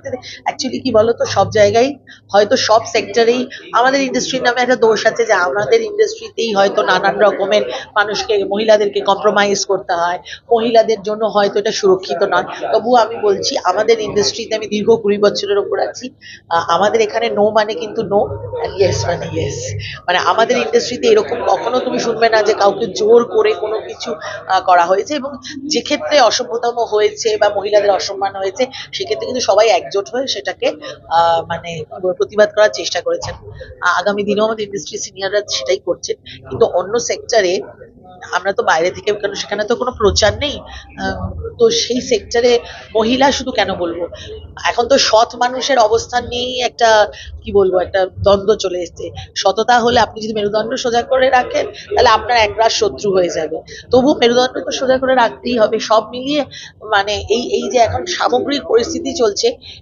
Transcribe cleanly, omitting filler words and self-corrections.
ইন্ডাস্ট্রিতে অ্যাকচুয়ালি কি বলতো, সব জায়গায় হয়তো সব সেক্টরেই আমাদের ইন্ডাস্ট্রির নামে একটা দোষ আছে যে আমাদের ইন্ডাস্ট্রিতেই হয়তো নানান রকমের মানুষকে, মহিলাদেরকে কম্প্রোমাইজ করতে হয়, মহিলাদের জন্য হয়তো এটা সুরক্ষিত নয়। তবুও আমি বলছি, আমাদের ইন্ডাস্ট্রিতে আমি দীর্ঘ 20 বছরের ওপর আছি। আমাদের এখানে নো মানে কিন্তু নো, ইয়েস মানে ইয়েস। মানে আমাদের ইন্ডাস্ট্রিতে এরকম কখনো তুমি শুনবে না যে কাউকে জোর করে কোনো কিছু করা হয়েছে। এবং যে ক্ষেত্রে অসভ্যতম হয়েছে বা মহিলাদের অসম্মান হয়েছে, সেক্ষেত্রে কিন্তু সবাই একজোট হয়ে সেটাকে মানে প্রতিবাদ করার চেষ্টা করেছেন। আগামী দিনেও আমাদের ইন্ডাস্ট্রি সিনিয়ররা সেটাই করছেন। কিন্তু অন্য সেক্টরে আমরা তো বাইরে থেকে, কারণ সেখানে তো কোনো প্রচার নেই। তো সেই সেক্টরে মহিলা শুধু কেন বলবো, এখন তো সৎ মানুষের অবস্থান নিয়েই একটা, কি বলবো, একটা দ্বন্দ্ব চলে এসেছে। সততা হলে আপনি যদি মেরুদণ্ড সোজা করে রাখেন, তাহলে আপনার একরাশ শত্রু হয়ে যাবে। তবু মেরুদণ্ড তো সোজা করে রাখতেই হবে। সব মিলিয়ে মানে এই এই যে এখন সামগ্রিক পরিস্থিতি চলছে,